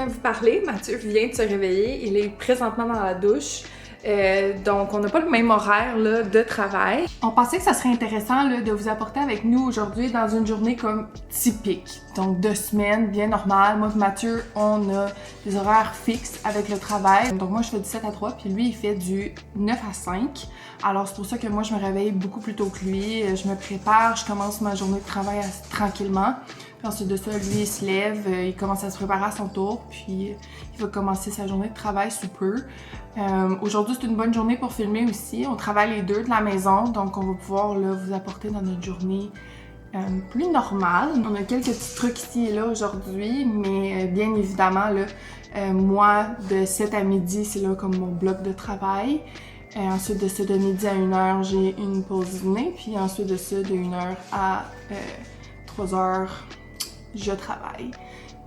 enfin vous parler. Mathieu vient de se réveiller, il est présentement dans la douche. Donc, on n'a pas le même horaire là, de travail. On pensait que ça serait intéressant là, de vous apporter avec nous aujourd'hui dans une journée comme typique. Donc, 2 semaines, bien normales. Moi et Mathieu, on a des horaires fixes avec le travail. Donc, moi, je fais du 7 à 3, puis lui, il fait du 9 à 5. Alors, c'est pour ça que moi, je me réveille beaucoup plus tôt que lui. Je me prépare, je commence ma journée de travail tranquillement. Puis ensuite de ça, lui, il se lève, il commence à se préparer à son tour, puis il va commencer sa journée de travail sous peu. Aujourd'hui, c'est une bonne journée pour filmer aussi. On travaille les deux de la maison, donc on va pouvoir là, vous apporter dans notre journée plus normale. On a quelques petits trucs ici et là aujourd'hui, mais bien évidemment, là, moi, de 7 à midi, c'est là comme mon bloc de travail. Ensuite de ça, de midi à 1h, j'ai une pause dîner, puis ensuite de ça, de 1h à 3h, je travaille.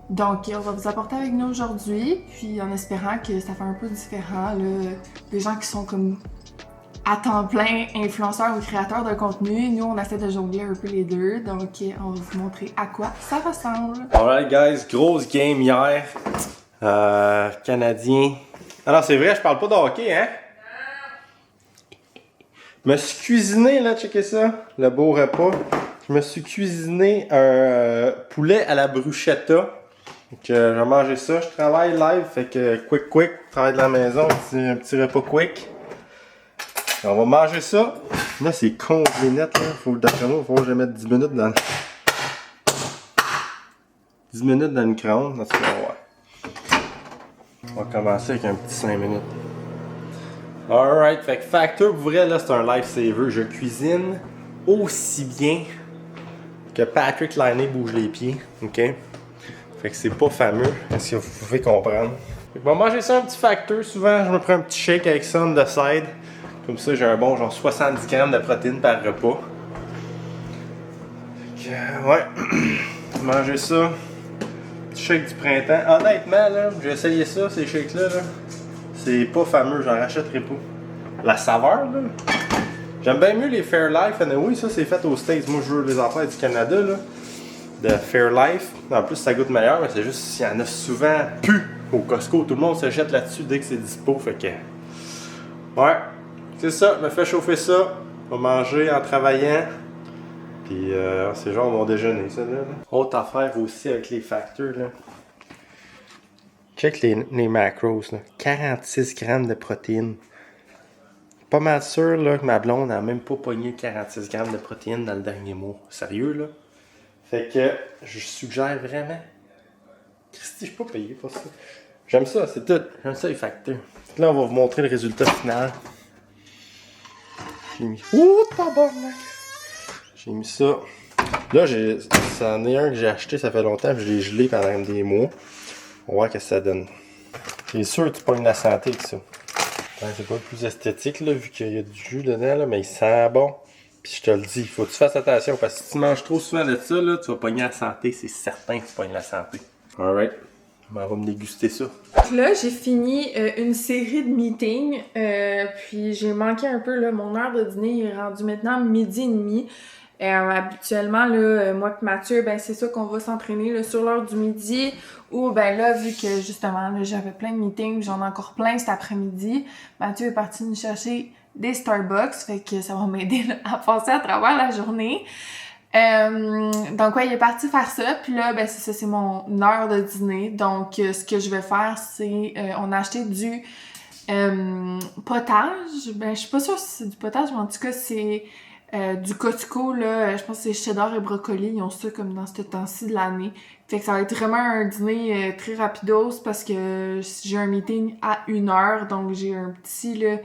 Donc, on va vous apporter avec nous aujourd'hui, puis en espérant que ça fait un peu différent, là, des gens qui sont comme à temps plein influenceurs ou créateurs de contenu. Nous, on essaie de jongler un peu les deux, donc on va vous montrer à quoi ça ressemble. Alright guys, grosse game hier. Canadien. Alors c'est vrai, je parle pas de hockey, hein? Je me suis cuisiné, là, checkez ça, le beau repas. Je me suis cuisiné un poulet à la bruschetta. Donc, je vais manger ça. Je travaille live, fait que quick, travail de la maison, un petit repas quick. On va manger ça. Là, c'est congelé net, là. D'après moi, il faut que je le mette 10 minutes dans 10 minutes dans le micro-ondes. Là, on va commencer avec un petit 5 minutes. Alright, fait que facteur, pour vrai, là, c'est un lifesaver. Je cuisine aussi bien que Patrick Laine bouge les pieds, ok? Fait que c'est pas fameux, est-ce que vous pouvez comprendre? Fait que, bon, manger ça un petit facteur, souvent je me prends un petit shake avec ça on the side. Comme ça j'ai un bon genre 70 grammes de protéines par repas. Fait que, ouais, manger ça. Petit shake du printemps. Honnêtement, là, j'ai essayé ça, ces shakes-là, là. C'est pas fameux, j'en rachèterai pas. La saveur, là. J'aime bien mieux les Fairlife, oui, ça c'est fait aux States. Moi je veux les affaires du Canada, là. De Fairlife. En plus, ça goûte meilleur, mais c'est juste qu'il y en a souvent plus au Costco. Tout le monde se jette là-dessus dès que c'est dispo. Fait que. Ouais, c'est ça. Je me fais chauffer ça. On va manger en travaillant. Puis, c'est genre mon déjeuner, ça là. Autre affaire aussi avec les facteurs, là. Check les macros, là. 46 grammes de protéines. Pas mal sûr, là, que ma blonde n'a même pas pogné 46 grammes de protéines dans le dernier mois. Sérieux, là? Fait que je suggère vraiment. Christy, je suis pas payé pour ça. J'aime ça, c'est tout. J'aime ça les facteurs. Là, on va vous montrer le résultat final. J'ai mis. Ouh, tabarnak! J'ai mis ça. Là, c'en est un que j'ai acheté, ça fait longtemps, puis je l'ai gelé pendant des mois. On va voir ce que ça donne. C'est sûr que tu pognes la santé avec ça. C'est pas le plus esthétique, là, vu qu'il y a du jus dedans, là, mais il sent bon. Puis je te le dis, il faut que tu fasses attention parce que si tu manges trop souvent de ça, là, tu vas pogner la santé, c'est certain que tu pognes la santé. Alright, on va me déguster ça. Là, j'ai fini une série de meetings, puis j'ai manqué un peu, là, mon heure de dîner est rendue maintenant 12h30. Habituellement, là, moi et Mathieu, ben c'est ça qu'on va s'entraîner là, sur l'heure du midi, ou ben là, vu que justement, là, j'avais plein de meetings, j'en ai encore plein cet après-midi, Mathieu est parti nous chercher des Starbucks, fait que ça va m'aider là, à passer à travers la journée. Donc ouais, il est parti faire ça, puis là, ben c'est ça, c'est mon heure de dîner. Donc ce que je vais faire, c'est, on a acheté du potage. Ben je suis pas sûre si c'est du potage, mais en tout cas c'est du Costco, là, je pense que c'est cheddar et brocoli, ils ont ça comme dans ce temps-ci de l'année. Fait que ça va être vraiment un dîner très rapidos parce que j'ai un meeting à 1h, donc j'ai un petit là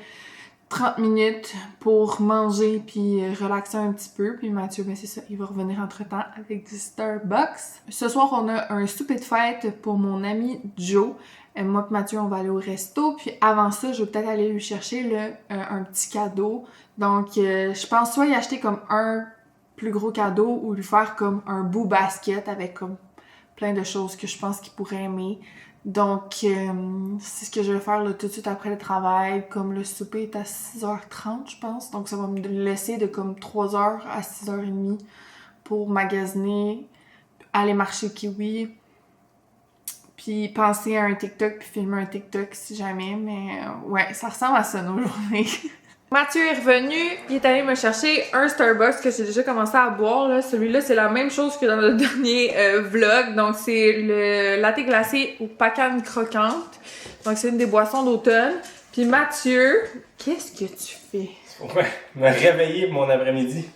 30 minutes pour manger puis relaxer un petit peu. Puis Mathieu, ben c'est ça, il va revenir entre-temps avec du Starbucks. Ce soir, on a un souper de fête pour mon ami Joe. Moi et Mathieu, on va aller au resto. Puis avant ça, je vais peut-être aller lui chercher là, un petit cadeau. Donc, je pense soit y acheter comme un plus gros cadeau ou lui faire comme un beau basket avec comme plein de choses que je pense qu'il pourrait aimer. Donc, c'est ce que je vais faire là, tout de suite après le travail. Comme le souper est à 6h30, je pense. Donc, ça va me laisser de comme 3h à 6h30 pour magasiner, aller marcher Kiwi, puis puis penser à un TikTok, puis filmer un TikTok si jamais, mais ouais, ça ressemble à ça nos journées. Mathieu est revenu, il est allé me chercher un Starbucks que j'ai déjà commencé à boire, là. Celui-là, c'est la même chose que dans le dernier vlog, donc c'est le latte glacé aux pacane croquante, donc c'est une des boissons d'automne. Puis Mathieu, qu'est-ce que tu fais? Ouais, me réveiller mon après-midi.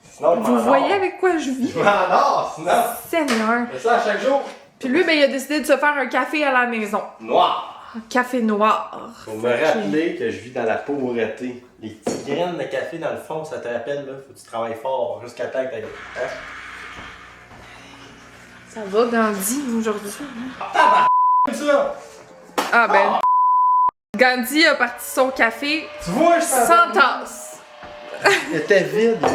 Sinon, Vous voyez avec quoi je vis? Je m'endors, sinon. Seigneur! Je fais ça à chaque jour. Puis lui, ben, il a décidé de se faire un café à la maison. Noir. Un café noir. Faut me rappeler que je vis dans la pauvreté. Les petites graines de café dans le fond, ça te rappelle, là. Faut que tu travailles fort jusqu'à temps que t'ailles. Hein? Ça va, Gandhi, aujourd'hui? Comme ça! Ah ben... Gandhi a parti son café Tu vois, je sans tasse. Il était vide, là.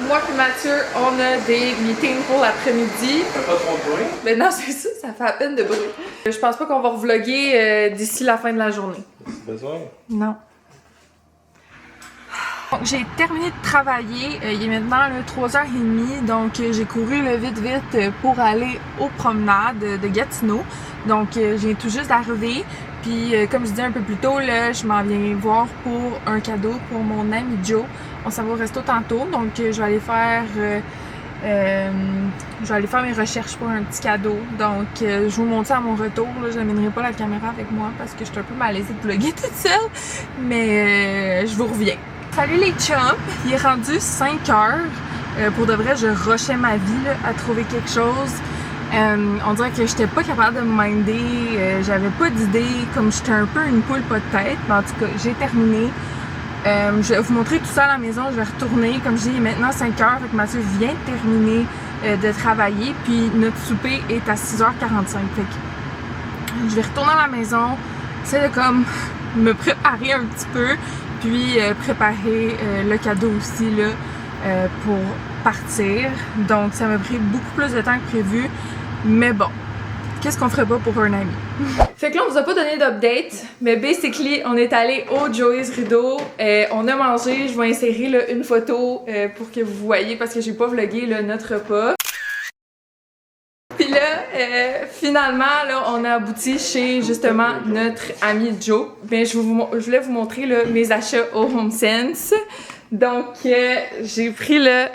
Moi puis Mathieu, on a des meetings pour l'après-midi. T'as pas trop de bruit? Mais non, c'est ça, ça fait à peine de bruit. Je pense pas qu'on va revlogger d'ici la fin de la journée. T'as besoin? Non. Donc, j'ai terminé de travailler, il est maintenant 3h30, donc j'ai couru vite pour aller aux promenades de Gatineau. Donc je viens tout juste d'arriver, puis comme je disais un peu plus tôt, là, je m'en viens voir pour un cadeau pour mon ami Joe. On s'en va au resto tantôt, donc je vais aller faire mes recherches pour un petit cadeau. Donc je vous montre ça à mon retour. Je n'amènerai pas la caméra avec moi parce que je suis un peu malaisée de vlogger toute seule, mais je vous reviens. Salut les chums! Il est rendu 5 heures. Pour de vrai, je rushais ma vie là, à trouver quelque chose. On dirait que j'étais pas capable de me minder. J'avais pas d'idée, comme j'étais un peu une poule pas de tête. Mais en tout cas, j'ai terminé. Je vais vous montrer tout ça à la maison. Je vais retourner. Comme je dis, il est maintenant 5 heures. Fait que Mathieu vient de terminer de travailler. Puis notre souper est à 6h45. Fait que je vais retourner à la maison. Essayer de comme me préparer un petit peu. Puis préparer le cadeau aussi là, pour partir. Donc ça m'a pris beaucoup plus de temps que prévu. Mais bon, qu'est-ce qu'on ferait pas pour un ami? Fait que là, on vous a pas donné d'update, mais basically, on est allé au Joey's Rideau. On a mangé, je vais insérer là, une photo pour que vous voyez parce que j'ai pas vlogué là, notre repas. Puis là, finalement, là, on a abouti chez justement notre ami Joe. Bien, je voulais vous montrer là, mes achats au HomeSense. Donc, j'ai pris le...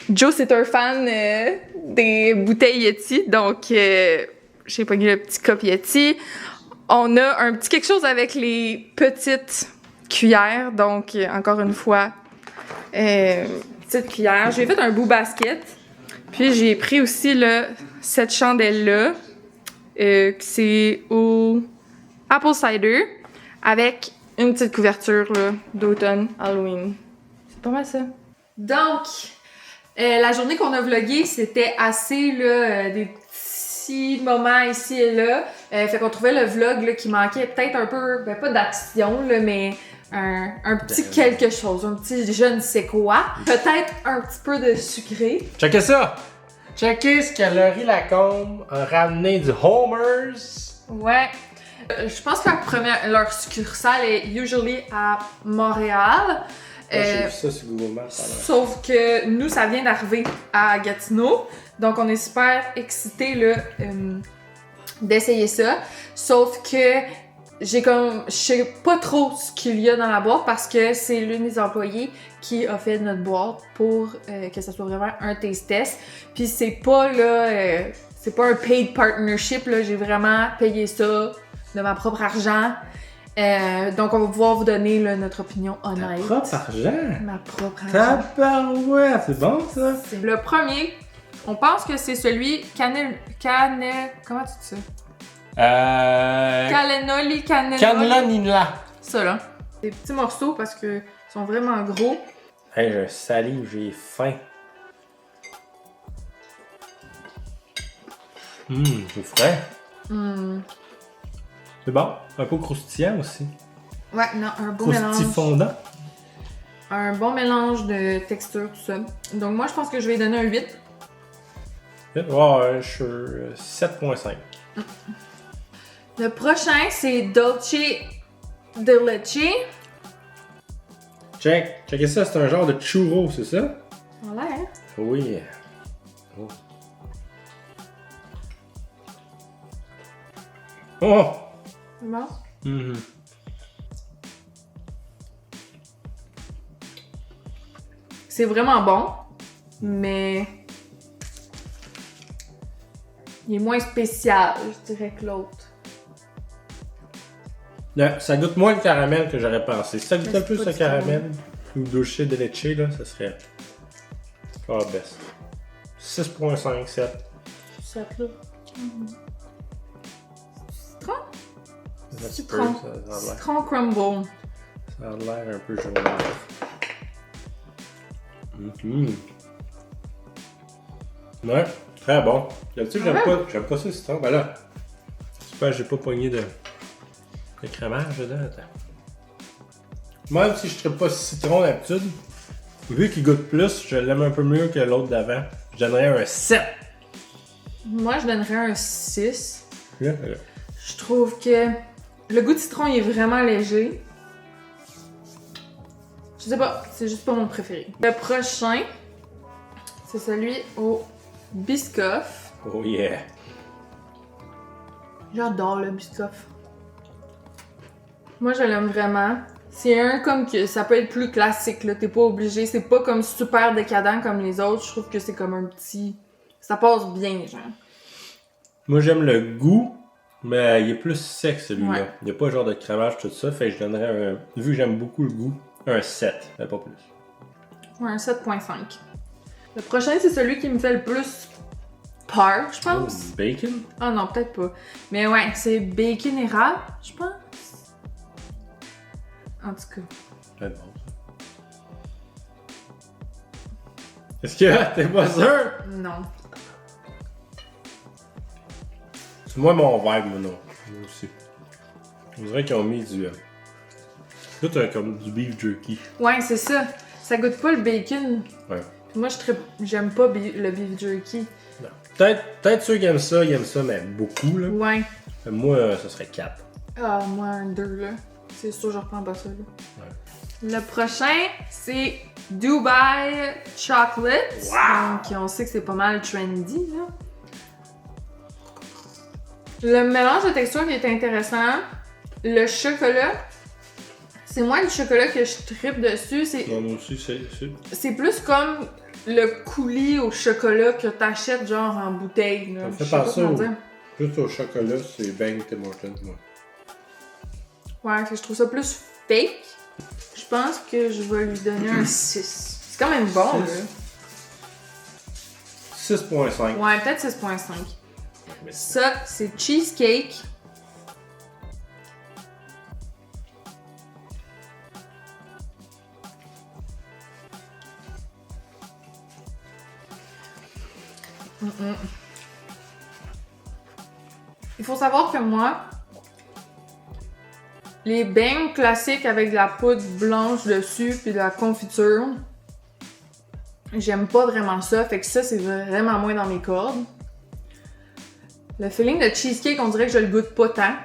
Joe, c'est un fan des bouteilles Yeti. Donc, j'ai pogné le petit cup Yeti. On a un petit quelque chose avec les petites cuillères. Donc, encore une fois, petite cuillère. J'ai fait un bout basket. Puis, j'ai pris aussi là, cette chandelle-là. C'est au Apple Cider. Avec une petite couverture là, d'automne Halloween. C'est pas mal ça. Donc, la journée qu'on a vlogué, c'était assez là, des petits moments ici et là. Fait qu'on trouvait le vlog là, qui manquait peut-être un peu, ben pas d'action, là, mais un petit quelque chose, un petit je ne sais quoi. Peut-être un petit peu de sucré. Checkez ça! Checkez ce que Laurie Lacombe a ramené du Homers. Ouais. Je pense que leur succursale est usually à Montréal. J'ai vu ça sur Google Maps. Sauf que nous, ça vient d'arriver à Gatineau. Donc, on est super excités là, d'essayer ça. Sauf que je sais pas trop ce qu'il y a dans la boîte parce que c'est l'une des employés qui a fait notre boîte pour que ça soit vraiment un taste test. Puis c'est pas là, c'est pas un paid partnership là. J'ai vraiment payé ça de ma propre argent. Donc, on va pouvoir vous donner là, notre opinion honnête. Ta propre argent? Ma propre argent. Tabarouette, c'est bon ça? Le premier, on pense que c'est celui comment tu dis ça? Cannelloni. Cannellonina. Ça là. Des petits morceaux parce que sont vraiment gros. Hey, je salive, j'ai faim. C'est frais. C'est bon, un peu croustillant aussi. Ouais, non, un beau mélange. Croustifondant. Un bon mélange de texture, tout ça. Donc moi, je pense que je vais lui donner un 8. Ouais, je suis 7.5. Le prochain, c'est Dolce de Leche. Checkez ça, c'est un genre de churro, c'est ça? Voilà, hein? Oui. Oh. Oh! C'est bon? Mhm. C'est vraiment bon, mais il est moins spécial, je dirais, que l'autre. Là, ça goûte moins le caramel que j'aurais pensé. Si ça goûtait c'est plus pas le du caramel ou dulce de leche, là, ça serait fort best. 6.5, 7. Ça là. Citron? Un petit peu, Citron. ça a l'air. Citron crumble. Ça a l'air un peu jaune. Ouais, très bon. D'habitude, j'aime pas ça le citron. Ben là, j'espère que j'ai pas pogné de crémage dedans. Attends. Même si je ne pas citron d'habitude, vu qu'il goûte plus, je l'aime un peu mieux que l'autre d'avant. Je donnerais un 7. Moi, je donnerais un 6. Là. Je trouve que le goût de citron il est vraiment léger. Je sais pas, c'est juste pas mon préféré. Le prochain, c'est celui au Biscoff. Oh yeah. J'adore le Biscoff. Moi, je l'aime vraiment. C'est un comme que ça peut être plus classique, là. T'es pas obligé. C'est pas comme super décadent comme les autres. Je trouve que c'est comme un petit. Ça passe bien, genre. Moi, j'aime le goût, mais il est plus sec celui-là. Ouais. Il n'y a pas genre de crémage, tout ça. Fait que je donnerais un. Vu que j'aime beaucoup le goût, un 7, mais pas plus. Ouais, un 7.5. Le prochain, c'est celui qui me fait le plus peur, je pense. Oh, bacon? Ah non, peut-être pas. Mais ouais, c'est bacon érable, je pense. En tout cas. Très bon, ça. Est-ce que t'es pas sûr? Non. C'est moi mon vibe, moi, non. Moi aussi. On dirait qu'ils ont mis du. Là, t'as comme du beef jerky. Ouais, c'est ça. Ça goûte pas le bacon. Ouais. Moi, j'aime pas le beef jerky. Non. Peut-être ceux qui aiment ça, ils aiment ça, mais beaucoup, là. Ouais. Moi, ça serait 4. Ah, moi, un 2, là. C'est sûr, je reprends pas ça, là. Ouais. Le prochain, c'est Dubai Chocolate. Wow! Donc, on sait que c'est pas mal trendy, là. Le mélange de texture qui est intéressant. Le chocolat. C'est moins le chocolat que je tripe dessus. Non, moi aussi, C'est plus comme le coulis au chocolat que t'achètes genre en bouteille. Là. Ça me Je fait sais pas penser comment au... dire. Juste au chocolat, c'est Bang Tim Hortons, moi. Ouais, fait que je trouve ça plus fake. Je pense que je vais lui donner un 6. C'est quand même bon, là. 6.5. Ouais, peut-être 6.5. Ça, c'est cheesecake. Il faut savoir que moi, les beignes classiques avec de la poudre blanche dessus puis de la confiture, j'aime pas vraiment ça. Fait que ça, c'est vraiment moins dans mes cordes. Le feeling de cheesecake, on dirait que je le goûte pas tant.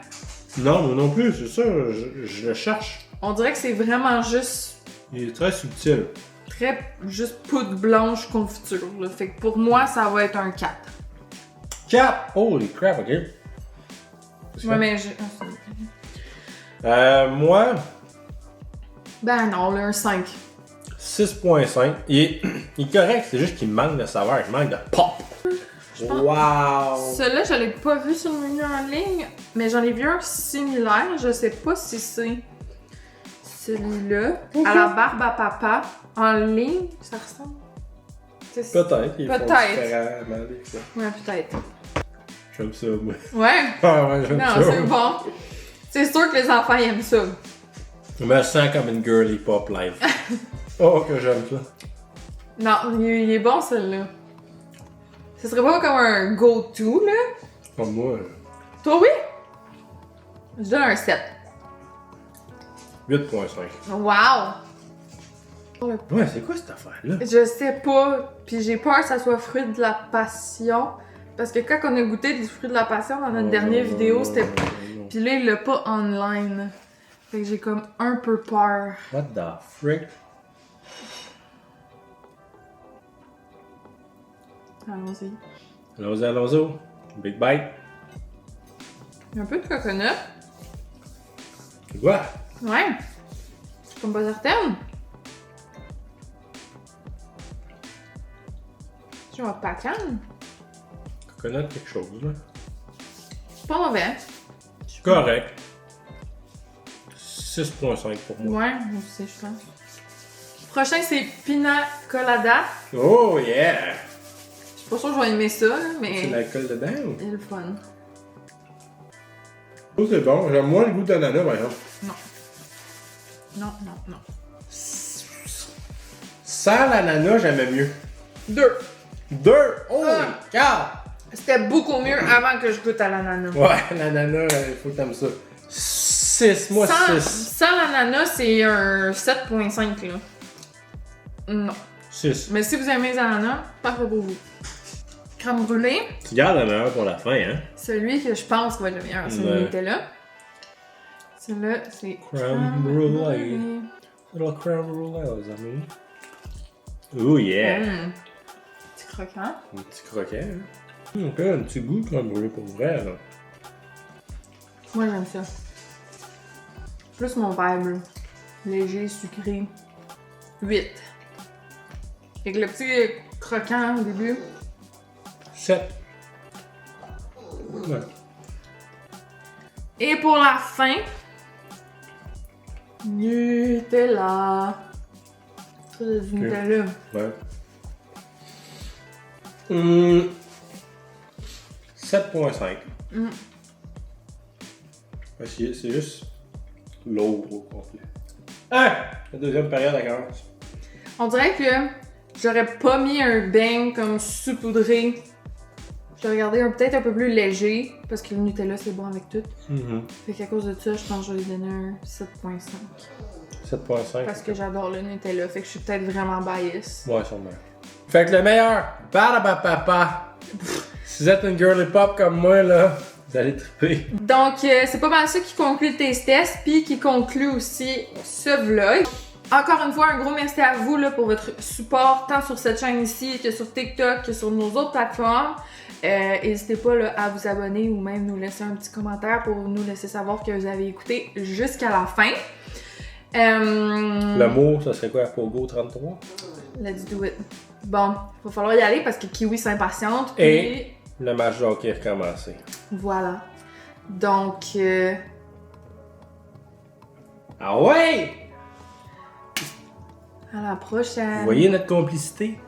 Non, moi non plus, c'est ça, je le cherche. On dirait que c'est vraiment juste Il est très subtil. très juste poudre blanche confiture. Là. Fait que pour moi, ça va être un 4. 4! Holy crap, ok. Ouais, mais j'ai... Moi, Ben non, là, un 5. 6.5. Il est correct, c'est juste qu'il me manque de saveur, il manque de pop. Wow! Celui-là, je l'ai pas vu sur le menu en ligne, mais j'en ai vu un similaire. Je sais pas si c'est celui-là. À la barbe à papa. En ligne, ça ressemble. Peut-être, il faut Peut-être. différemment des fois. Ouais, peut-être. J'aime ça, moi. Ouais. Ah ouais, j'aime Non, ça. c'est bon. C'est sûr que les enfants ils aiment ça. Je me sens comme une girly pop live. Oh, que j'aime ça. Non, il est bon celui-là. Ce serait pas comme un go-to, là. Comme moi, Toi, oui? Je donne un 7. 8.5. Wow! Ouais, c'est quoi cette affaire-là? Je sais pas, puis j'ai peur que ça soit fruit de la passion. Parce que quand on a goûté des fruits de la passion dans notre dernière vidéo, c'était. Puis là, il l'a pas online. Fait que j'ai comme un peu peur. What the frick? Allons-y. Allons-y. Big bite. Un peu de coconut. Tu vois? Ouais. Je suis comme pas certaine. Tu vois, pas calme. Coconut quelque chose, là. C'est pas mauvais. Correct. 6.5 pour moi. Ouais, moi aussi, je pense. Prochain, c'est Pina Colada. Oh yeah! Je suis pas sûre que je vais aimer ça, là, mais. C'est l'alcool dedans ou? C'est le fun. Oh, c'est bon. J'aime moins le goût d'ananas, par exemple. Non. Non, non, non. Sans l'ananas, j'aimais mieux. 2. 2! Oh Ah. my god! C'était beaucoup mieux avant que je goûte à l'ananas. Ouais, l'ananas, il faut que t'aimes ça. 6, moi 6. Sans l'ananas, c'est un 7.5 là. Non. 6. Mais si vous aimez les ananas, parfait pour vous. Crème brûlée, Tu gardes la meilleure pour la fin, hein? celui que je pense va être le meilleur, c'est Ouais. le Nutella. Celui-là, c'est Crème brûlée. Little crème brûlée, les amis. Oh yeah! Petit croquant. Un petit croquant, hein? Ok, un petit goût de crème brûlée pour vrai, là. Moi, j'aime ça. Plus mon vibe, là. Léger, sucré. 8. Avec le petit croquant au début. 7. Ouais. Et pour la fin, Nutella. Ça, c'est du Nutella. Ouais. 7.5. C'est juste lourd au complet. Ah! La deuxième période elle commence. On dirait que j'aurais pas mis un bang comme saupoudré. J'aurais gardé peut-être un peu plus léger, parce que le Nutella c'est bon avec tout. Fait qu'à cause de ça, je pense que je vais lui donner un 7.5. 7.5. Parce que j'adore le Nutella, fait que je suis peut-être vraiment bias. Ouais, sûrement. Fait que le meilleur, Badabapapa. Si vous êtes une girly pop comme moi, là, vous allez triper. Donc, c'est pas mal ça qui conclut le taste test, puis qui conclut aussi ce vlog. Encore une fois, un gros merci à vous là, pour votre support, tant sur cette chaîne ici, que sur TikTok, que sur nos autres plateformes. N'hésitez pas là, à vous abonner ou même nous laisser un petit commentaire pour nous laisser savoir que vous avez écouté jusqu'à la fin. Le mot, ça serait quoi? Pogo 33? Let's do it. Bon, il va falloir y aller parce que Kiwi s'impatiente. Puis... Et le match de hockey est recommencé. Voilà. Donc... Ah ouais! à la prochaine. Vous voyez notre complicité?